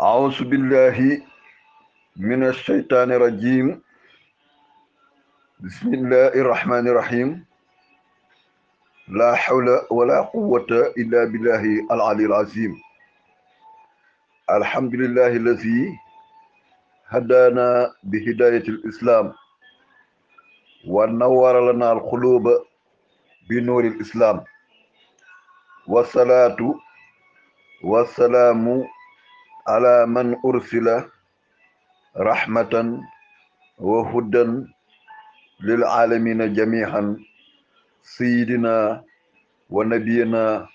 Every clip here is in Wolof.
أعوذ بالله من الشيطان الرجيم. بسم الله الرحمن الرحيم. لا حول ولا قوة إلا بالله العلي العظيم. الحمد لله الذي هدانا بهداية الإسلام ونور لنا القلوب بنور الإسلام، والصلاة والسلام على من أرسل رحمة وهدى للعالمين جميعا، سيدنا ونبينا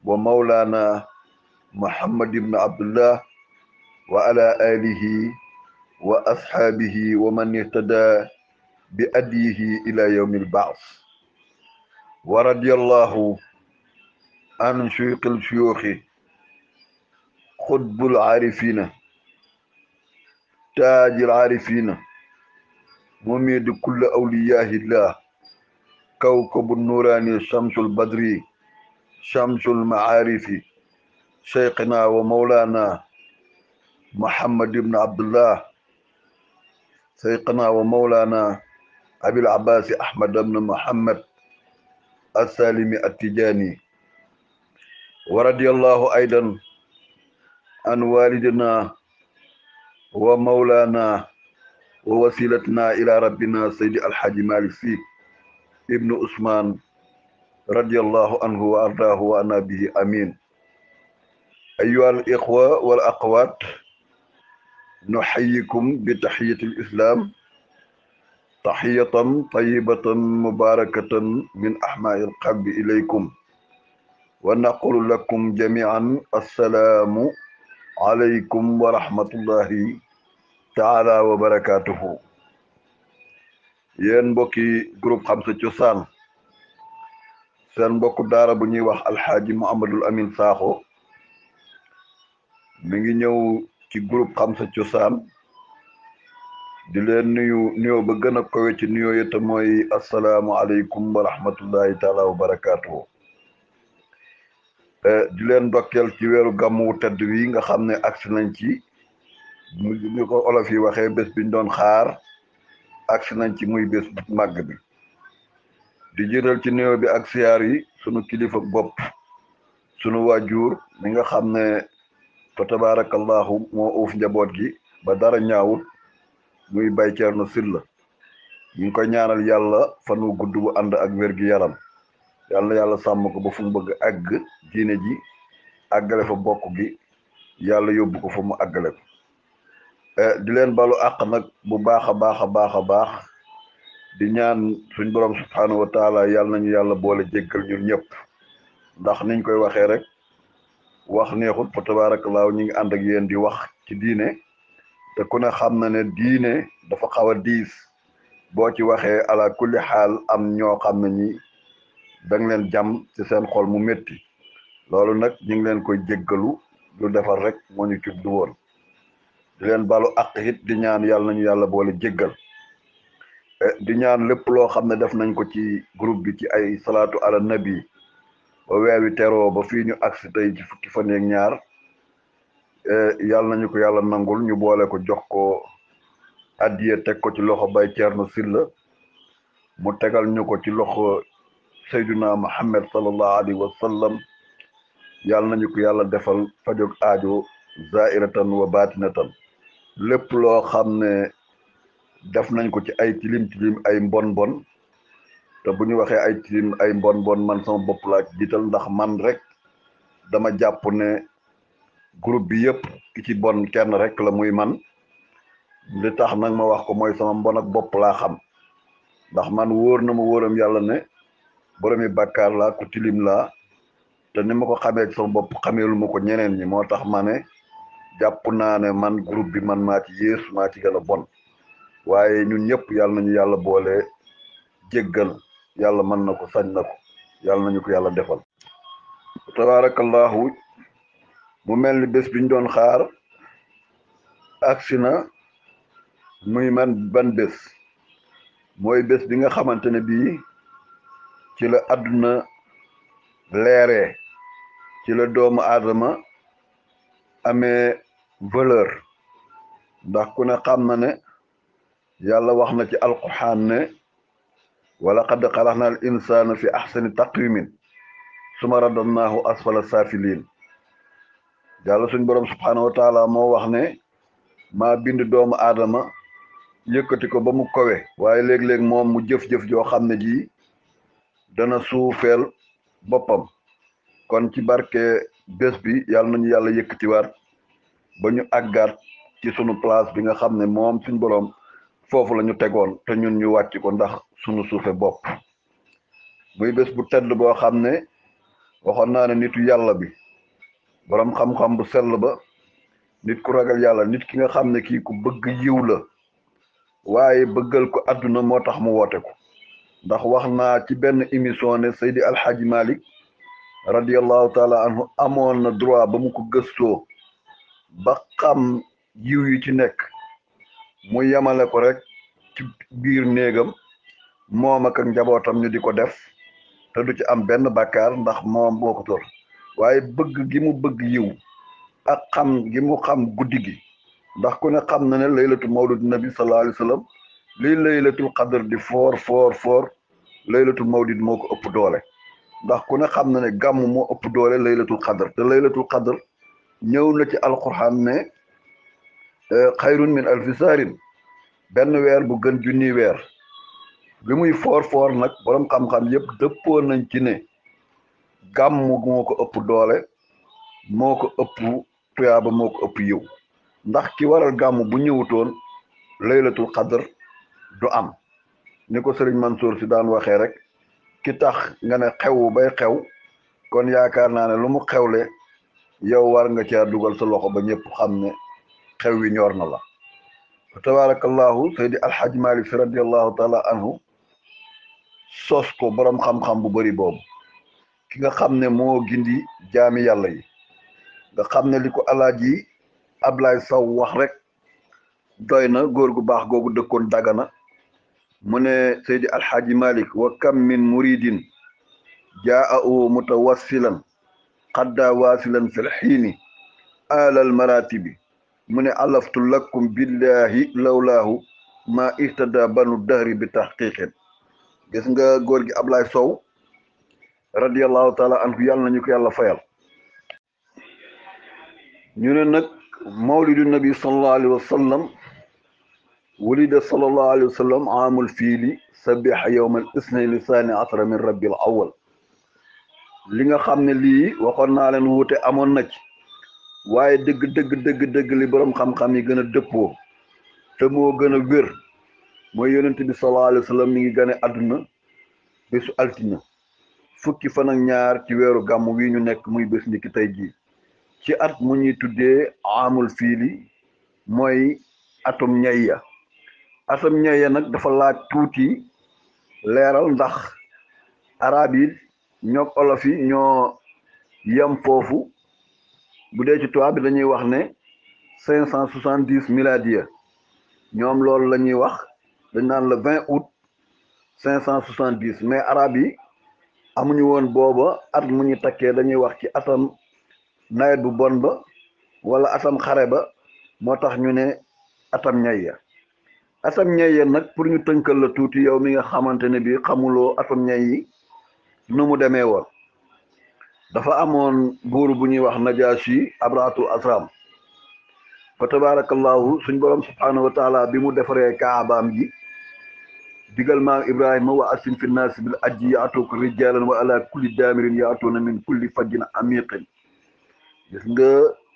ومولانا محمد بن عبد الله وعلى آله وأصحابه ومن اهتدى بأديه إلى يوم البعث. ورضي الله عن شيوخ الشيوخ قطب العارفين تاج العارفين مميد كل أولياء الله، كوكب النوراني شمس البدري شمس المعارف، شيخنا ومولانا محمد بن عبد الله، شيخنا ومولانا أبي العباس أحمد بن محمد السالمي التجاني. ورضي الله أيضا عن والدنا ومولانا ووسيلتنا إلى ربنا سيد الحاج مالك سي ابن عثمان رضي الله عنه وأرضاه وأنا به أمين. أيها الإخوة والأخوات، نحييكم بتحية الإسلام، تحية طيبة مباركة من أحماء القلب إليكم، ونقول لكم جميعا السلام عليكم ورحمة الله تعالى وبركاته. yéen mbokki groupe Xam Sa Cosaan, seen mbokku daara bu ñuy wax alxaaji Mouhamadul Amin Sakho mi ngi ñëw ci groupe Xam Sa Cosaan di leen nuyoo ba gën a kowe ci nuyoo yi te mooy asalaamu aleykum wa rahmatullahi taala wa barakaatuhu. di leen ndokkeel ci weeru gàmmu tedd wi nga xam ne agsi nañ ci ni ko olof yi waxee bés biñ doon xaar, agsi nañ ci muy bés màgg bi. di jiital ci nuyoo bi ak siyaar yi sunu kilifa bopp, sunu waajur mi nga xam ne fa tabarakallahu moo uuf njaboot gi ba dara ñaawut, muy Baye Thierno Sylla. ñu ngi koy ñaanal yàlla fan wu gudd bu ànd ak wér gi yaram, yàlla yàlla sàmm ko ba fu mu bëgg àgg diine ji àggale fa bokk gi, yàlla yóbbu ko fa mu àggale ko. di leen balu àq nag bu baax a baax a baax a baax, di ñaan suñ borom subhanahu wa taala yàlla nañu yàlla boole jéggal ñun ñëpp, ndax niñ koy waxee rek wax neexut fa tabaarakallaahu ñu ngi ànd ak yéen di wax ci diine, te ku ne xam na ne diine dafa xaw a diis. boo ci waxee ala kulli xaal am ñoo xam ne ñi dang leen jam ci seen xol mu métti, loolu nag ñu ngi leen koy jéggalu, lu defar rek moo ñu jublu woon. di leen balu àq it di ñaan yàlla nañu yàlla boole jéggal. di ñaan lépp loo xam ne def nañ ko ci groupe bi ci ay salaatu ala nabi ba weer wi teroo ba fii ñu agsi tey ci fukki fan ak ñaar, yàlla nañu ko yàlla nangul, ñu boole ko jox ko addiye teg ko ci loxo Baye Thierno Sylla, mu tegal ñu ko ci loxo Seyduna Muhammad sallallahu alayhi wa sallam. yàlla nañu ko yàlla defal fajog aajo zairatan wa batinatan. lépp loo xam ne def nañ ko ci ay tilim tilim ay mbon mbon, te bu ñu waxee ay tilim ay mbon mbon man sama bopp laa ci jiital, ndax man rek dama jàpp ne groupe bi yëpp ki ci bon kenn rek la, muy man. li tax nag ma wax ko mooy sama mbon ak bopp laa xam, ndax man wóor na ma wóoram yàlla ne boromi bàkkaar laa, ku tilim laa, te ni ma ko xamee sama bopp xameelu ma ko ñeneen ñi. moo tax ma ne jàpp naa ne man groupe bi man maa ci yées, maa ci gën a bon. waaye ñun ñëpp yàlla nañu yàlla boole jéggal, yàlla mën na ko, sañ na ko, yàlla nañu ko yàlla defal. tabarakallahu mu mel ni bés biñ doon xaar agsi na. muy man ban bés? mooy bés bi nga xamante ne bii ci la àdduna leeree, ci la doomu aadama amee valeur ndax ku ne xam na ne yàlla wax na ci alquran ne wa laqad xalaqna al insana fi ahsani taqwimin suma radadnaahu asfala safilin yàlla suñ borom subhanahu wa taala moo wax ne maa bind doomu aadama yëkkati ko ba mu kowe waaye léeg-léeg moom mu jëf-jëf joo xam ne ji dana suufeel boppam kon ci barke bés bi yàlla nañu yàlla yëkkatiwaat ba ñu àggaat ci sunu place bi nga xam ne moom suñ borom foofu la ñu tegoon te ñun ñu wàcc ko ndax sunu suufe bopp muy bés bu tedd boo xam ne waxoon naa ne nitu yàlla bi borom xam-xam bu sell ba nit ku ragal yàlla nit ki nga xam ne kii ku bëgg yiw la waaye bëggal ko àdduna moo tax mu woote ko ndax wax naa ci benn émission ne Seydi Alxaaji Malik radiyallahu taala anhu amoon na droit ba mu ko gëstoo ba xam yiw yi ci nekk mu yemale ko rek ci biir néegam moom ak njabootam ñu di ko def te du ci am benn bàkkaar ndax moom moo ko tor waaye bëgg gi mu bëgg yiw ak xam gi mu xam guddi gi ndax ku ne xam na ne laylatu mawlud nabi sallallahu alayhi wa sallam lii laylatul qadr di foor laylatul mawlid moo ko ëpp doole ndax ku ne xam na ne gàmm moo ëpp doole laylatul qadr te laylatul qadr ñëw na ci alquran ne xayrun min alfi saarin benn weer bu gën junni weer bi muy foor nag borom xam-xam yëpp dëppoo nañ ci ne gàmm moo ko ëpp doole moo ko ëpp tuyaaba moo ko ëpp yiw ndax ki waral gàmm bu ñëwutoon laylatul qadr du am ni ko sëriñ Mansour si daan waxee rek ki tax nga ne xew bay xew kon yaakaar naa ne lu mu xewle yow war nga caa dugal sa loxo ba ñëpp xam ne xew wi ñor na la tabarakallahu Seydi Alxaaji Malik Si radiallahu taala anhu sos ko borom xam-xam bu bari boobu ki nga xam ne moo gindi jaami yàlla yi nga xam ne li ko alaaji Ablaye Sow wax rek doy na góor gu baax googu dëkkoon Dagana mu ne Seydi Alxaaji Malik wa kam min muridin jaa'u mutawassilan qadda wasilan fil xiini alal maratibi mu ne alaftu lakum billahi lawlaahu ma ihtada banu dahri bi tahqiqin gis nga góor gi Ablaye Sow radiyallahu taala anhu yàlla nañu ko yàlla fayal ñu ne nag mawlidu nabi sallallahu alayhi wa sallam wulida sallallahu alayhi wa sallam aamul fiili sabiha yowma al isnayn lisani asra min rabbil awal li nga xam ne lii waxoon naa leen wuute amoon na ci waaye dëgg li borom xam-xam yi gën a dëppoo te moo gën a wér mooy yonent bi sallallahu alayhi wa sallam mi ngi gane àdduna bésu altina fukki fan ak ñaar ci weeru gàmm wi ñu nekk muy bés ni ki tey jii ci at mu ñuy tuddee amul fiili mooy atum ñayya nag dafa laaj tuuti leeral ndax arab yi ñoog olof yi ñoo yem foofu bu dee ci tubaab bi dañuy wax ne 570 miladiya ñoom loolu la ñuy wax dañ naan le 20 août 570 mais arab yi amuñu woon booba at mu ñu takkee dañuy wax ci atam nawet bu bon ba wala atam xare ba moo tax ñu ne atam ñayya nag pour ñu tënkal la tuuti yow mi nga xamante ne bi xamuloo atam ñay yi nu mu demee woon dafa amoon buur bu ñuy wax Najaasi abrahatul asram fa tabarakallahu suñ borom subhanahu wa taala bi mu defaree kaabaam ji digal maam Ibrahima wa asin fi naasi bil ajji yaatuuka rijaalan wa ala kulli daamirin yaatuuna min kulli fajjin amiqin gis nga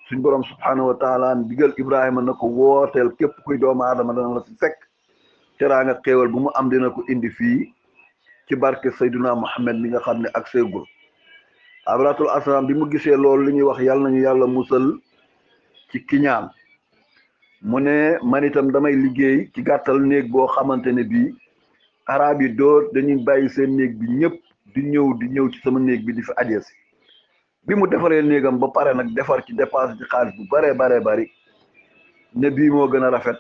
suñ borom subhanahu wa taala digal Ibrahima na ko wooteel képp kuy doomu aadama dana la fi fekk teraanga xéewal bu mu am dina ko indi fii ci barke Seydina Muhammad mi nga xam ne ak seegul abrahatul asram bi mu gisee loolu li ñuy wax yàlla nañu yàlla musal ci kiñaan mu ne man itam damay liggéey ci gàttal néeg boo xamante ne bii arab yi doo dañuy bàyyi seen néeg bi ñëpp di ñëw ci sama néeg bi di fi aje si bi mu defaree néegam ba pare nag defar ci dépense ci xaalis bu baree bari ne bii moo gën a rafet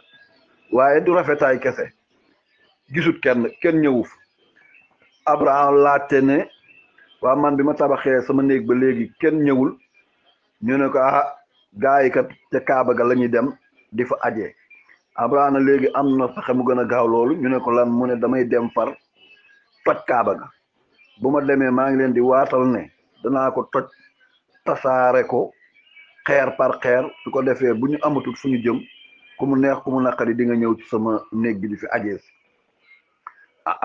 waaye du rafetaay kese gisut kenn ñëwu fi Abraham laajte ne waa man bi ma tabaxee sama néeg ba léegi kenn ñëwul ñu ne ko gaa yi kat ca Kaaba ga la ñuy dem di fa ajee. Abraham léegi am na fexe mu gën a gaaw loolu ñu ne ko lan mu ne damay dem far toj Kaaba ga bu ma demee maa ngi leen di waatal ne danaa ko toj tasaare ko xeer par xeer su ko defee bu ñu amatul fu ñu jëm ku mu neex ku mu naqari di nga ñëw ci sama néeg bi di fi ajee si.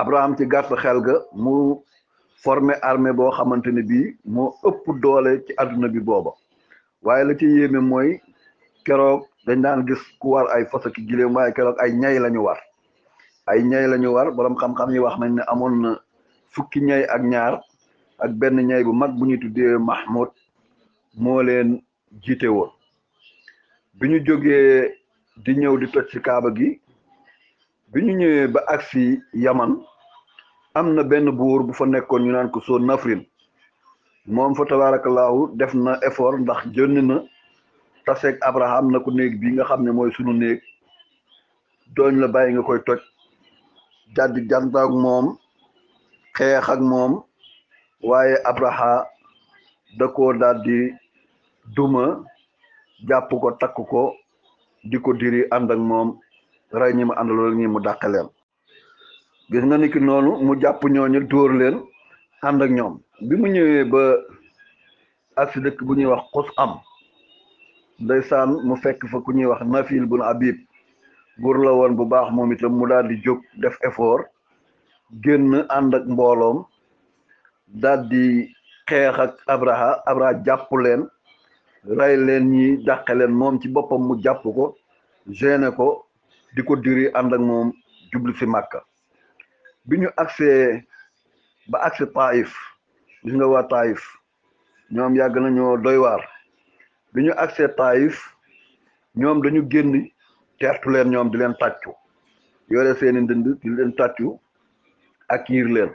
Abraham ci gàtt xel ga mu formé armée boo xamante ne bii moo ëpp doole ci àdduna bi booba waaye la ci yéeme mooy keroog dañ daan gis ku war ay fas ak giléem waaye keroog ay ñay lañu war borom xam-xam yi wax nañ ne amoon na fukki ñay ak ñaar ak benn ñay bu mag bu ñuy tuddee Mahmoud moo leen jiite woon bi ñu jógee di ñëw di toj ci Kaaba gi bi ñu ñëwee ba agsi Yaman am na benn buur bu fa nekkoon ñu naan ko soo Nafrin moom fa tabarakallahu def na effort ndax jënd na taseeg Abraham na ko néeg bi nga xam ne mooy sunu néeg dooñ la bàyyi nga koy toj jàddi jant ak moom xeex ak moom waaye Abraha da koo daal di duma jàpp ko takk ko di ko diri ànd ak moom rey ñi mu àndalool ñi mu dàq leen gis nga ni ki noonu mu jàpp ñooñu dóor leen ànd ak ñoom bi mu ñëwee ba ak si dëkk bu ñuy wax xus am ndeysaan mu fekk fa ku ñuy wax Nafil bun Habib buur la woon bu baax moom itam mu daal di jóg def effort génn ànd ak mbooloom daal di xeex ak Abraha jàpp leen rey leen ñi dàqe leen moom ci boppam mu jàpp ko gêné ko di ko diri ànd ak moom jublu si Màkka bi ñu agsee ba agsi Taif gis nga waa Taif ñoom yàgg nañoo doy waar bi ñu agsee Taif ñoom dañu génn teertu leen ñoom di leen tàccu yore seeni ndënd di leen tàccu ak yiir leen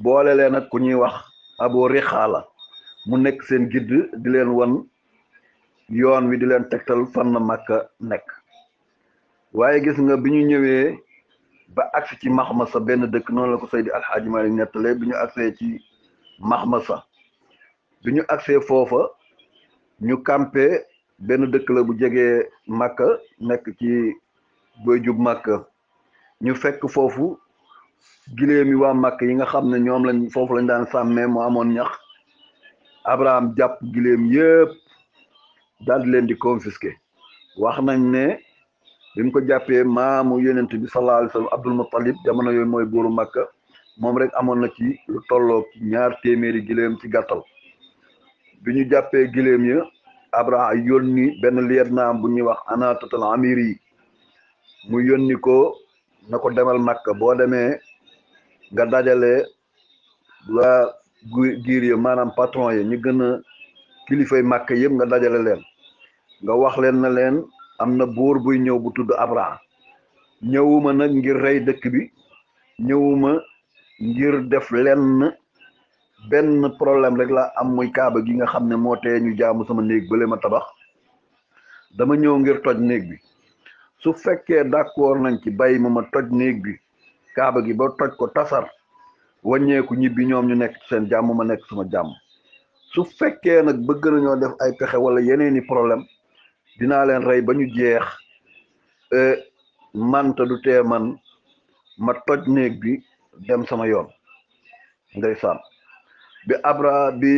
boole leen ak ku ñuy wax Abu Rixaala mu nekk seen gidd di leen wan yoon wi di leen tegtal fan na Makka nekk waaye gis nga bi ñu ñëwee ba agsi ci Maxmasa benn dëkk noonu la ko Seydi Alxaaji Maalik nettale bi ñu agsee ci Maxmasa bi ñu agsee foofa ñu campé benn dëkk la bu jegee Makka nekk ci booy jub Makka ñu fekk foofu giléem yi waa Makka yi nga xam ne ñoom lañ foofu lañ daan sàmmee mu amoon ñax Abraham jàpp giléem yëpp daal di leen di confisqué wax nañ ne bi mu ko jàppee maamu yonent bi sallallahu alayhi wa sallam Abdul Muttalib jamono yooyu mooy buuru Makka moom rek amoon na ci lu tolloo ñaar téeméeri giléem ci gàttal bi ñu jàppee giléem ya Abraham yónni benn lieutenant bu ñuy wax Anatatul Amiri mu yónni ko na ko demal Makka boo demee nga dajale waa giir ya maanaam patron yi ñu gën a kilifay Makka yëpp nga dajale leen nga wax leen na leen am na buur buy ñëw bu tudd Abraham ñëwuma nag ngir rey dëkk bi ñëwuma ngir def lenn benn problème rek la am muy Kaaba gi nga xam ne moo tee ñu jaamu sama néeg bële ma tabax dama ñëw ngir toj néeg bi su fekkee d'accord nañ ci bàyyi ma toj néeg bi Kaaba gi ba toj ko tasar wàññeeku ñibbi ñoom ñu nekk ci seen jàmm ma nekk sama jàmm su fekkee nag bëgg nañoo def ay pexe wala yeneeni problème dinaa leen rey ba ñu jeex man te du tee man ma toj néeg bi dem sama yoon ndeysaan bi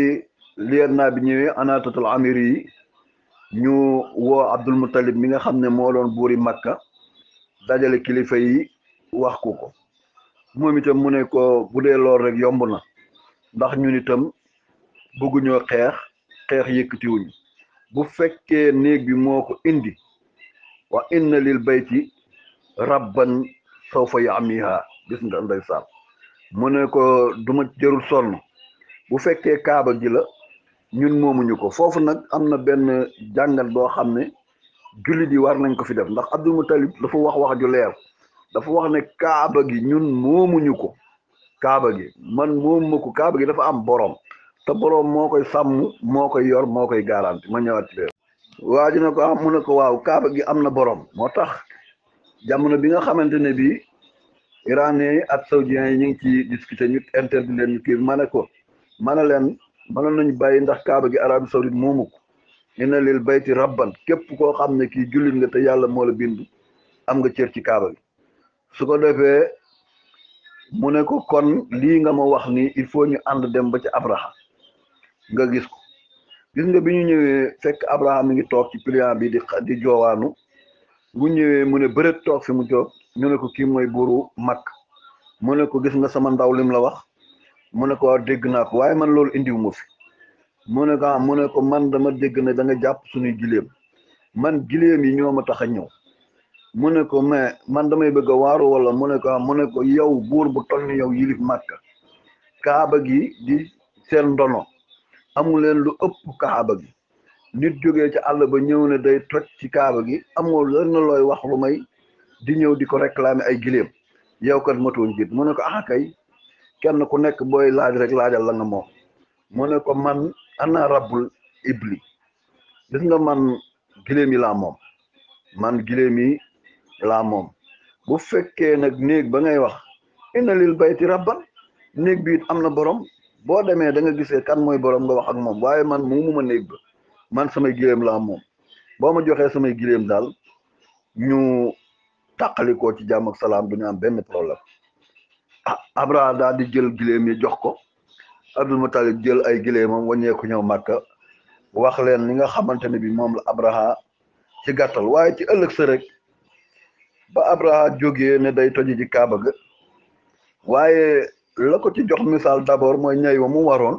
lieutenant bi ñëwee Anatatul Amiri yi ñu woo Abdul Muttalib mi nga xam ne moo doon buuri Makka dajale kilifa yi wax ko moom itam mu ne ko bu dee lool rek yomb na ndax ñun itam bëgguñoo xeex yëkkatiwuñu bu fekkee néeg bi moo ko indi wa inna lil bayti rabban sawfa yamiha gis nga ndeysaan mu ne ko duma jërul sonn bu fekkee Kaaba gi la ñun moomuñu ko foofu nag am na benn jàngat boo xam ne jullit yi war nañ ko fi def ndax Abdul Muttalib dafa wax ju leer dafa wax ne Kaaba gi ñun moomuñu ko Kaaba gi man moomu ko Kaaba gi dafa am borom te borom moo koy sàmm moo koy yor moo koy garanti ma ñëwaat ci leen waa ji ne ko mu ne ko waaw Kaaba gi am na borom moo tax jamono bi nga xamante ne bii iranien yi ak saoudiens yi ñu ngi ci discuter ñu interdit leen ñu kii ma ne leen mënoon nañu bàyyi ndax Kaaba gi Arabie Saoudite moomu ko inna lil bayti rabban képp koo xam ne kii jullit nga te yàlla moo la bind am nga cër ci kaaba gi su ko defee mu ne ko kon lii nga ma wax ni il faut ñu ànd dem ba ci Abraha nga gis ko gis nga bi ñu ñëwee fekk Abraha mi ngi toog ci pliant bi di joowaanu bu ñëwee mu ne bëreet toog fi mu toog ñu ne ko kii mooy buuru Makka mu ne ko gis nga sama ndaw lim la wax mu ne ko waaw dégg naa ko waaye man loolu indiwu ma fi mu ne ko man dama dégg ne da nga jàpp suñuy giléem man giléem yi ñoo ma tax a ñëw mu ne ko mais man damay bëgg a waaru wala mu ne ko yow buur bu toll ni yow yilif Makka kaaba gi di seen ndono amu leen lu ëpp kaaba gi nit jógee ci àll ba ñëw ne day toj ci kaaba gi amoo lenn looy wax lu may di ñëw di ko réclamer ay giléem yow kat matoo njiit mu ne ko kay kenn ku nekk booy laaj rek laajal la nga moom mu ne ko man ana rabbul ibli gis nga man giléem yi laa moom man giléem yi laa moom bu fekkee nag néeg ba ngay wax inna lil bayti rabban néeg bi it am na borom boo demee da nga gisee kan mooy borom nga wax ak moom waaye man moomuma néeg ba man samay giléem laa moom boo ma joxee samay giléem daal ñu tàqalikoo ci jàmm ak salaam du ñu am benn problème Abraha daal di jël giléem yi jox ko Abdul Mutalib jël ay giléemam wàññeeku ñëw Màkka wax leen li nga xamante ne bi moom la Abraha ci gàttal waaye ci ëllëg sa rek ba Abraha jógee ne day toji ci kaaba ga waaye la ko ci jox misaal d'abord mooy ñay wa mu waroon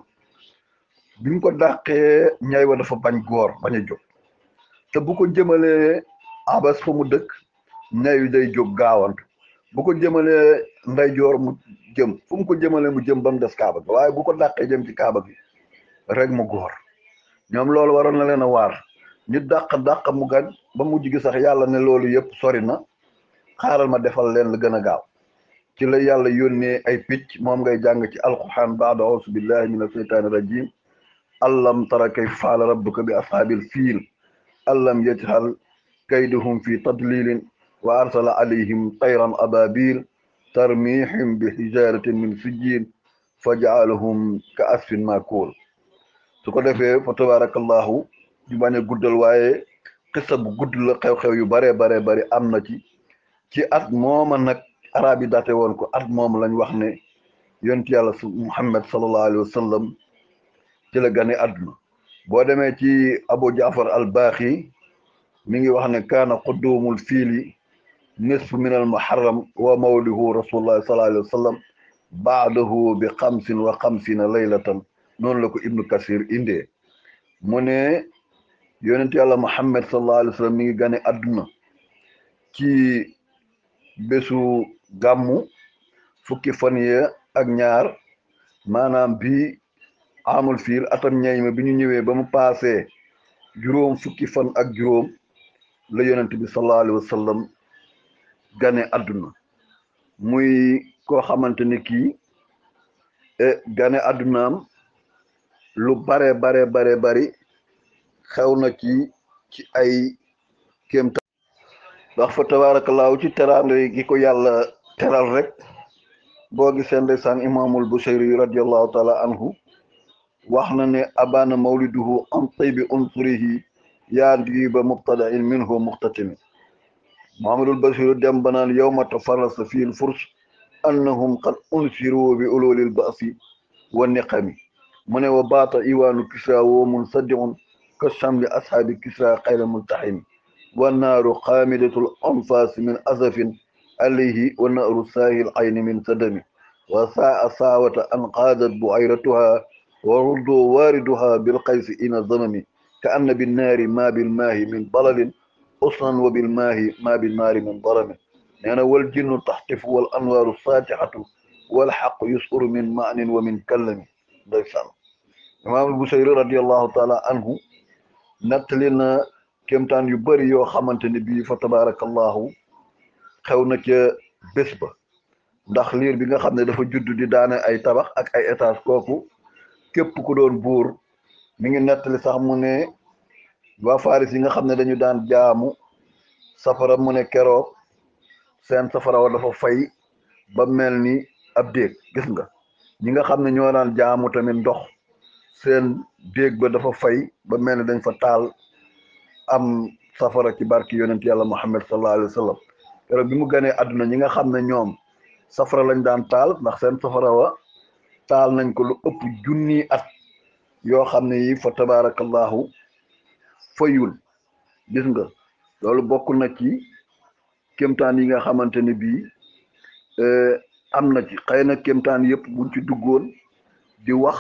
bi mu ko dàqee ñay wa dafa bañ góor bañ a jóg te bu ko jëmalee abas fa mu dëkk ñay wi day jóg gaawantu bu ko jëmalee ndeyjoor mu jëm fu mu ko jëmalee mu jëm ba mu des kaaba ga waaye bu ko dàqee jëm ci kaaba gi rek mu góor ñoom loolu waroon na leen a waar ñu dàq mu gañ ba mujj gi sax yàlla ne loolu yëpp sori na xaaral ma defal leen la gën a gaaw ci la yàlla yónnee ay picc moom ngay jàng ci alquran baada auzu billahi min asheytaani rajim allam tara kayfa faala rabbuka bi ashaabil fiil allam yajhal kayduhum fi tadlilin wa arsala alayhim tayran ababil tarmihim bi hijaratin min sijjin fa jaalahum ka asfin maakul su ko defee fa tabarakallahu ñu bañ a guddal waaye xissa bu gudd la xew-xew yu bare bari am na ci at mooma nag arab yi daate woon ko at moom lañ wax ne yonent yàlla Muhammad sallallahu alayhi wa sallam ci la gane àdduna boo demee ci Abu Jaafar al-Baaxi mi ngi wax ne kaana qudumul fiili nisfu min al muharram wa mawlihu rasulullah sallallahu alayhi wa sallam baadahu bi 55 laylatan noonu la ko ibnu kasir indee mu ne yonent yàlla Muhammad sallallahu alayhi wa sallam mi ngi gane àdduna ci bésu gàmmu fukki fan ya ak ñaar maanaam bi amul fiil atam ñeeyma bi ñu ñëwee ba mu paasee juróom fukki fan ak juróom la yonent bi sallallahu alayhi wa sallam gane àdduna muy koo xamante ni kii gane àddunaam lu bare bari xew na ci ay kéemtaan ndax fa tabaarakallaahu ci teraanga gi ko yàlla teral rek boo gisee ndeysaan imaamul Busayri radiyallahu taala anhu wax na ne abana mawliduhu an taybi unsurihi yaa diba mubtadain minhu muxtatimi Muhammadul Basiru dem banaan yawma tafarrasa fil furs annahum qad unsiru bi ululil ba'si wa niqami mu ne wa baata iwaanu kisra wa munsaddiun ka shamli ashaabi kisra xayra multahimi wa naaru xaamidatul anfas min azafin alayhi wa naaru saahil ayni min sadami wa saa saawata an qaadat buayratuha wa ruddu waariduha bilqaysi ina zamami ka anna binnaari ma bilmaahi min balalin usnan wa bilmaahi ma binnaari min darami nee na wal jinnu taxtifu wal anwaaru saatixatu wal xaqu yusuru min maanin wa min kallami ndeysaan imaamul Busayri radiyallahu taala anhu nettali na kéemtaan yu bëri yoo xamante ne bii fa tabarakallahu xew na ca bés ba ndax liir bi nga xam ne dafa judd di daane ay tabax ak ay étage kooku képp ku doon buur mi ngi nettali sax mu ne waa Faris yi nga xam ne dañu daan jaamu safara mu ne keroog seen safara wa dafa fay ba mel ni ab déeg gis nga ñi nga xam ne ñoo daan jaamu tamit ndox seen déeg ba dafa fay ba mel ni dañ fa taal am safara ci barki yonent yàlla Muhammad sallallahu alayhi wa sallam keroog bi mu ganee àdduna ñi nga xam ne ñoom safara lañ daan taal ndax seen safara wa taal nañ ko lu ëpp junni at yoo xam ne yi fa tabarakallahu fayul gis nga loolu bokk na ci kéemtaan yi nga xamante ne bii am na ci xëy na kéemtaan yëpp buñ ci duggoon di wax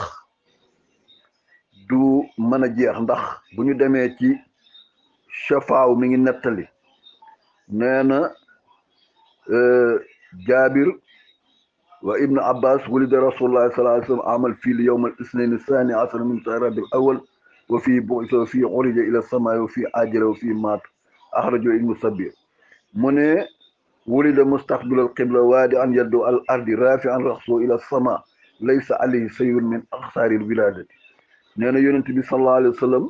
du mën a jeex ndax bu ñu demee ci Shafaaw mi ngi nettali nee na Jaabir wa ibnu Abbas wulida rasulullah sallallahu alayhi wa sallam amal fiil yawm al isnayn thani asar min shahr rabiul awwal wa fii bu'itha wa fii urija ila samaa'i wa fii ajala wa fii maat axrajo ibnu Sabir mu ne wulida mustaqbil al qibla waadi'an yaddu al ardi rafi'an ra'sahu ila sama laysa alayhi sayun min aqsaari al wiladati nee na yonent bi sallallahu alayhi wa sallam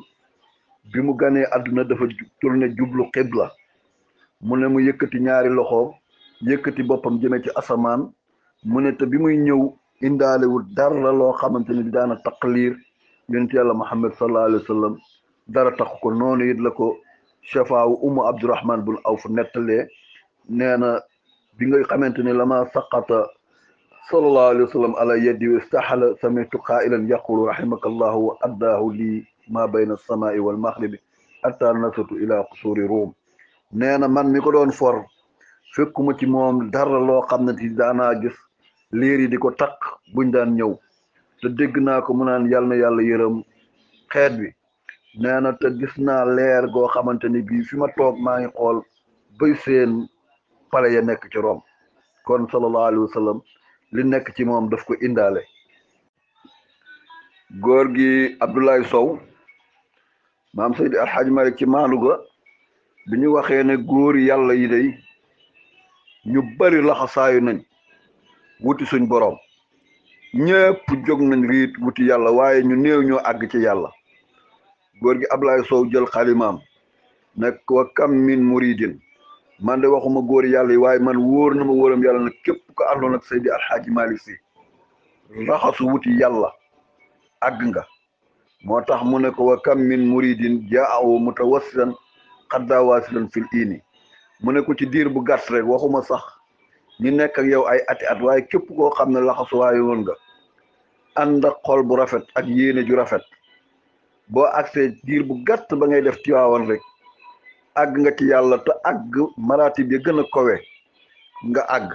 bi mu ganee àdduna dafa tourné jublu qibla mu ne mu yëkkati ñaari loxoom yëkkati boppam jëme ci asamaan mu ne te bi muy ñëw indaalewul dara loo xamante ni daana taqliir yonent yàlla Muhammad sallallahu alayhi wa sallam dara tax ko noonu it la ko Shafaaw Umu Abdurahman bun Awf nettalee nee na bi nga xamante ne lama saqata sallallahu alayhi wa sallam ala yadi wa istahala samitu qailan yaqulu rahimakallahu wa addaahu lii ma bayna alsamai wal maghribi hatta nasatu ila qusuri Rum nee na man mi ko doon for fekkuma ci moom dara loo xam ne ti daanaa gis liir yi di ko takk buñ daan ñëw te dégg naa ko mu naan yàlla na yàlla yërëm xeet bi nee na te gis naa leer goo xamante ni bii fi ma toog maa ngi xool bay seen pale ya nekk ci Rom kon sallallahu alayhi wa sallam li nekk ci moom daf ko indaale góor gi Abdoulaye Sow maam Seydi Alxaaji Malik ci Maaluga bi ñu waxee ne góor yàlla yi day ñu bari laxasaayu nañ wuti suñ boroom ñëpp jóg nañ riit wuti yàlla waaye ñu néew ñoo àgg ci yàlla góor gi Abdoulaye Sow jël xalimaam nekk wa kam min muridin man de waxuma góor yàlla yi waaye man wóor na ma wóoram yàlla nag képp ko àndoon ak Seydi Alxaaji Malik Si raxasu wuti yàlla àgg nga moo tax mu ne ko wa kam min muridin jaahu mutawassilan xaddaa waasilan fil iini mu ne ko ci diir bu gàtt rek waxuma sax ñu nekk ak yow ay ati at waaye képp koo xam ne laxasuwaayu woon nga ànd ak xol bu rafet ak yéene ju rafet boo agsee diir bu gàtt ba ngay def Tiwaawan rek àgg nga ci yàlla te àgg maratib yi gën a kowe nga àgg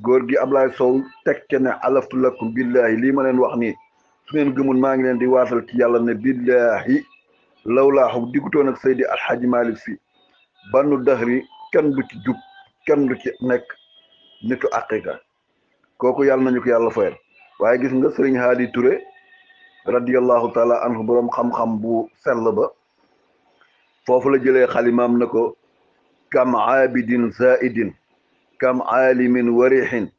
góor gi Ablaye Sow teg ca ne alaftu lakum billahi lii ma leen wax nii su ngeen gëmul maa ngi leen di waatal ci yàlla ne billahi lawlaahu diggutoon ak Seydi Alxaaji Malik Si bannu daxri kenn du ci jub kenn du ci nekk nitu aqiqa kooku yàlla nañu ko yàlla fayal waaye gis nga Sëriñ Haadi Touré radiyallahu taala anhu boroom xam-xam bu sell ba foofu la jëlee xalimaam na ko kam aabidin zaidin kam aalimin warihin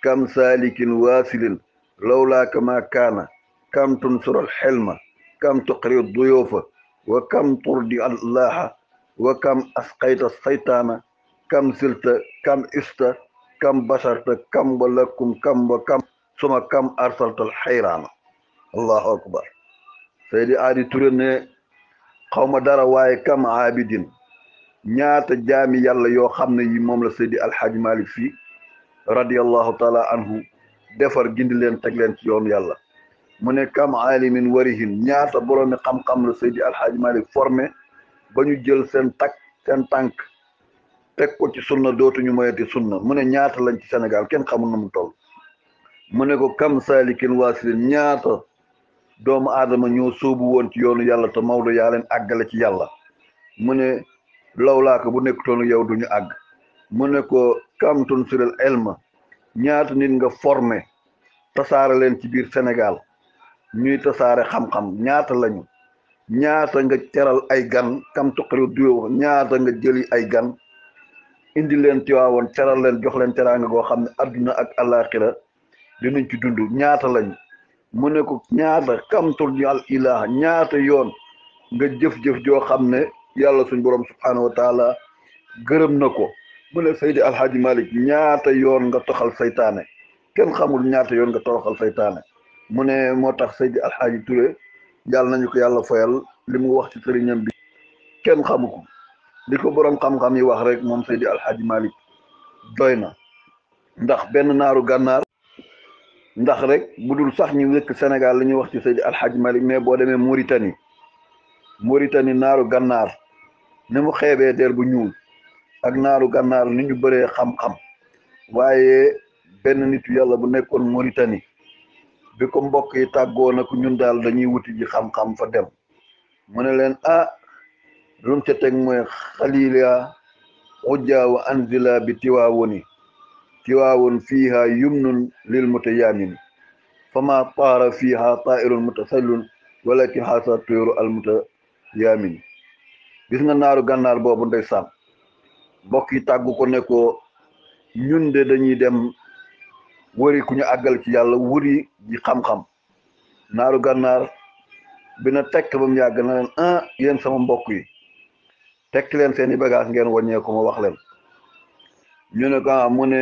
kam saalikin waasilin lawlaaka ma kaana kam tunsur alxelma kam tuqri duyuufa wa kam turdi allaha wa kam asqayta saytaana kam silta kam ista kam basarta kam wa lakum kam wa kam suma kam arsalta alxayraana allahu akbar Seydi Haadi Touré ne xawma dara waaye kam aabidin ñaata jaami yàlla yoo xam ne yi moom la Seydi Alxaaji Malik Si radiyallahu taala anhu defar gindi leen teg leen ci yoonu yàlla mu ne kam aalimin warihin ñaata boroomi xam-xam la Seydi Alxaaji Malik formé ba ñu jël seen tànk teg ko ci sunna dootuñu moyeti sunna mu ne ñaata lañ ci Sénégal kenn xamul na mu toll mu ne ko kam saalikin waasilin ñaata doomu aadama ñoo sóobu woon ci yoonu yàlla te Maodo yaa leen àggale ci yàlla mu ne lawlaaka bu nekkutoon yow duñu àgg mu ne ko kam tunsiral elma ñaata nit nga formé tasaare leen ci biir Sénégal ñuy tasaare xam-xam ñaata lañu ñaata nga teral ay gan kam tuqari duyo ñaata nga jëli ay gan indi leen Tiwaawoon teral leen jox leen teraanga goo xam ne adduna ak alaxira dinañ ci dund ñaata lañu mu ne ko ñaata kam turdi al ilaha ñaata yoon nga jëf-jëf joo xam ne yàlla suñ borom subhanahu wa taala gërëm na ko mu ne Seydi Alxaaji Malik ñaata yoon nga toxal saytaane kenn xamul ñaata yoon nga toroxal saytaane mu ne moo tax Seydi Alxaaji Touré yàlla nañu ko yàlla fayal li mu wax ci sëriñam bi kenn xamu ko li ko borom xam-xam yi wax rek moom Seydi Alxaaji Malik doy na ndax benn naaru gànnaar ndax rek bu dul sax ñu dëkk Sénégal la ñuy wax ci Seydi Alxaaji Malik mais boo demee Mauritanie naaru gànnaar ni mu xeebee der bu ñuul ak naaru gànnaar ni ñu bëree xam-xam waaye benn nitu yàlla bu nekkoon Mauritanie bi ko mbokk yi tàggoo na ko ñun daal dañuy wuti ji xam-xam fa dem mu ne leen lum ca teg mooy xalila xujja wa anzila bi tiwaawun fiiha yumnun lil mutayamin fama taara fiiha tairun mutasallun walakin xaasa tuyuru al mutayamin gis nga naaru gànnaar boobu ndeysaan mbokk yi tàggu ko ne ko ñun de dañuy dem wëri ku ñu àggal ci yàlla wëri ji xam-xam naaru gànnaar bi na tekk ba mu yàgg na leen yéen sama mbokk yi tekk leen seeni bagage ngeen wàññee ko ma wax leen ñu ne ko mu ne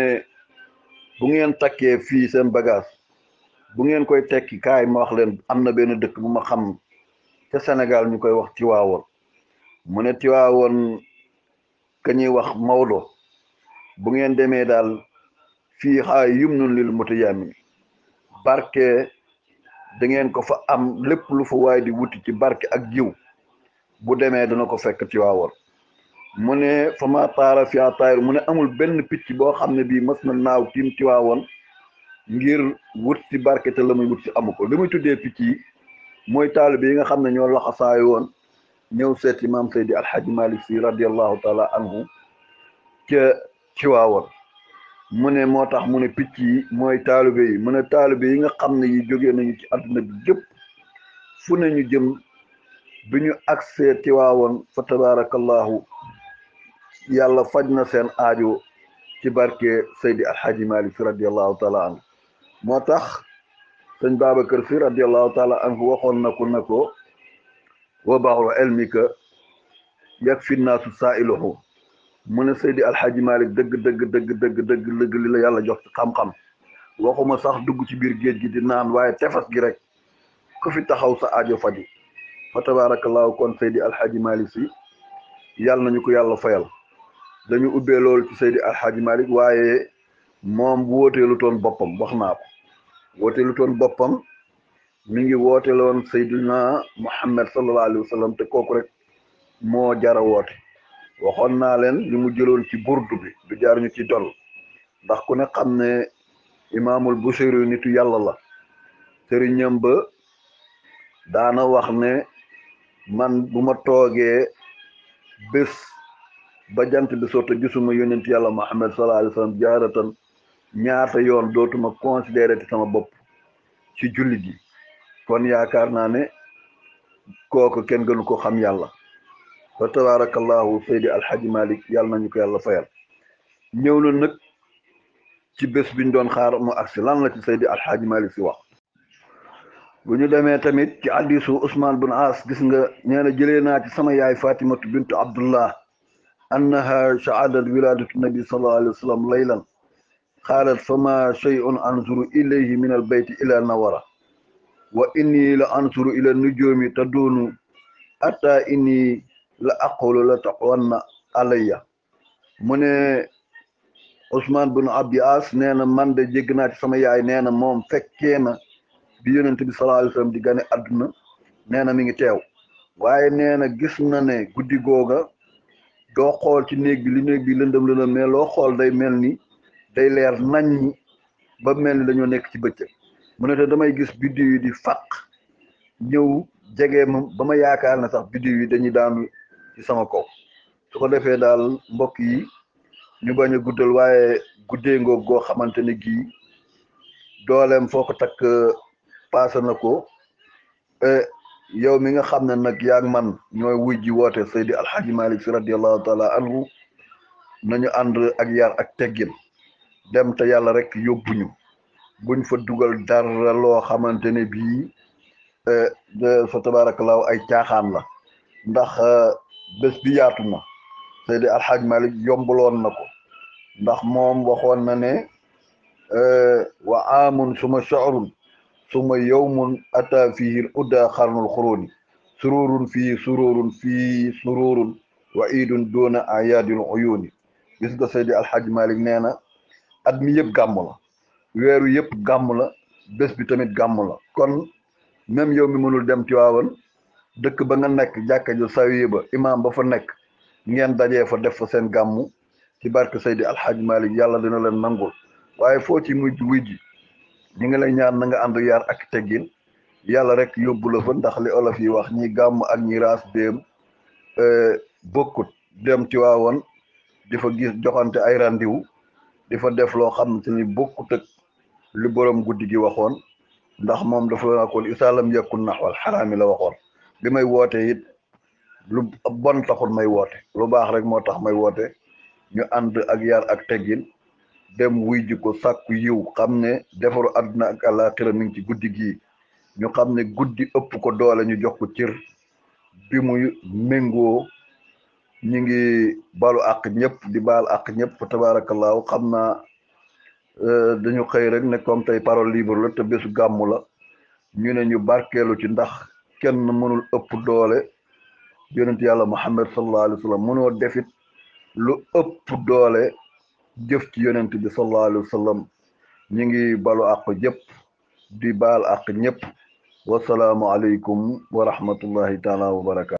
bu ngeen takkee fii seen bagage bu ngeen koy tekki kaay ma wax leen am na benn dëkk bu ma xam ca Sénégal ñu koy wax Tiwaawoon mu ne Tiwaawoon ka ñuy wax Maodo bu ngeen demee daal fii yumnun lil mutayamin barke da ngeen ko fa am lépp lu fa waay di wuti ci barke ak jiw bu demee dana ko fekk Tiwaawoon mu ne fa ma taara fi taayir mu ne amul benn picc boo xam ne bii mës na naaw tiim Tiwaawoon ngir wut ci barke te la muy wut ci amu ko li muy tuddee picc yi mooy taalibe yi nga xam ne ñoo laxasaayu woon ñëw seeti maam Seydi Alxaaji Malik Si radiallahu taala anhu ca Tiwaawoon mu ne moo tax mu ne picc yi mooy taalibe yi mu ne taalibe yi nga xam ne yi jógee nañu ci àdduna bi yëpp fu ne ñu jëm bi ñu agsee Tiwaawoon fa tabarakallahu yàlla faj na seen aajo ci barke Seydi Alxaaji Malik Si radiallahu taala anhu moo tax sëñ Babacar Si radiallahu taala anhu waxoon na ko wa baaxul ilmika yakfi naasu saailuhu mu ne Seydi Alxaaji Malik dëgg li la yàlla jox ci xam-xam waxuma sax dugg ci biir géej gi di naan waaye tefas gi rek ku fi taxaw sa aajo faju fa tabarakallahu kon Seydi Alxaaji Malik Si yàlla nañu ko yàlla fayal dañu ubbee loolu ci Seydi Alxaaji Malik waaye moom wooteelu toon boppam wax naa ko wooteelu toon boppam mi ngi wooteeloon Seydina Muhammad sallallahu alayhi wa sallam te kooku rek moo jara woote waxoon naa leen li mu jëloon ci burdu bi du jaar ñu ci dol ndax ku ne xam ne imaamul Busiri nitu yàlla la sëriñam ba daana wax ne man bu ma toogee bés ba jant bi sotta gisuma yonent yàlla Muhammad sallallahu alayhi wa sallam jaaratan ñaata yoon dootuma considéré te sama bopp ci julli gi kon yaakaar naa ne kooku kenn gënu ko xam yàlla fa tabarakallahu Seydi Alxaaji Malik yàlla nañu ko yàlla fayal ñëw na nag ci bés biñ doon xaar mu agsi lan la ci Seydi Alxaaji Malik Si wax bu ñu demee tamit ci hadiisu Usmaan bun Aas gis nga nee na jëlee naa ci sama yaay Fatimatu bintu Abdullah annaha shaadat wiladatu nabi sallallahu alayhi wa sallam laylan qaalat fama shay'un anzuru ilayhi min albayti ila nawara wa inni la anzuru ila nujumi tadunu atta inni la aqulu la taqwanna alayya mu ne Usmaan bun Abi As nee na man de jégg naa ci sama yaay nee na moom fekkee na bi yonent bi sallallahu alayhi wa sallam di gane àdduna nee na mi ngi teew waaye nee na gis na ne guddi googa doo xool ci néeg bi li néeg bi lëndëm mais loo xool day mel ni day leer nañ ba mel ni dañoo nekk ci bëccëg mu ne te damay gis biddiw yi di fàq ñëw jege ma ba ma yaakaar na sax biddiw yi dañuy daanu ci sama kaw su ko defee daal mbokk yi ñu bañ a guddal waaye guddee ngoog goo xamante ne gii dooleem foo ko takk paase na ko yow mi nga xam ne nag yaag man ñooy wuy ji woote Seydi Alxaaji Malik Si radiallahu taala anhu nañu ànd ak yar ak teggin dem te yàlla rek yóbbuñu buñ fa dugal dara loo xamante ne bii fa tabarakallahu ay caaxaan la ndax bés bi yaatu na Seydi Alxaaji Malik yombaloon na ko ndax moom waxoon na ne wa aamun suma shahrun suma yawmun ata fihi udda xarnul xuróoni sururun fii sururun wa idun doona ayadil uyuni gis nga Seydi Alxaaj Malik nee na at mi yëpp gàmm la weeru yëpp gàmm la bés bi tamit gàmm la kon même yow mi mënul dem Tiwaawan dëkk ba nga nekk jàkka ju sawiye ba imaam ba fa nekk ngeen dajee fa def fa seen gàmmu ci barke Seydi Alxaaj Malik yàlla dina leen nangul waaye foo ci mujj wujji ñi ngi lay ñaan na nga ànd yar ak teggin yàlla rek yóbbu la fa ndax li olof yi wax ñi gàmm ak ñi raas déem bokkut dem Tiwaawan di fa gis joxante ay randiwu di fa def loo xam te ni bokkut ak li borom guddi gi waxoon ndax moom dafa waxoon isaalam yekkul naxwal xaraami la waxoon bi may woote it lu bon taxul may woote lu baax rek moo tax may woote ñu ànd ak yar ak teggin dem wuy ji ko sàkku yiw xam ne defaru àdduna ak àllaaxira mi ngi ci guddi gii ñu xam ne guddi ëpp ko doole ñu jox ko cër bi muy méngoo ñi ngi balu àq ñëpp di baal àq ñëpp tabaarakallaahu xam naa dañu xëy rek ne comme tey parole libre la te bésu gàmmu la ñu ne ñu barkeelu ci ndax kenn mënul ëpp doole yonent yàlla Muhammad sallallahu alayhi wa sallam mënoo defit lu ëpp doole jëf ci yonent bi sallallahu alayhi wa sallam ñi ngi balu àq ñëpp di baal àq ñëpp wasalaamu aleykum wa rahmatullahi taala wa barakaatu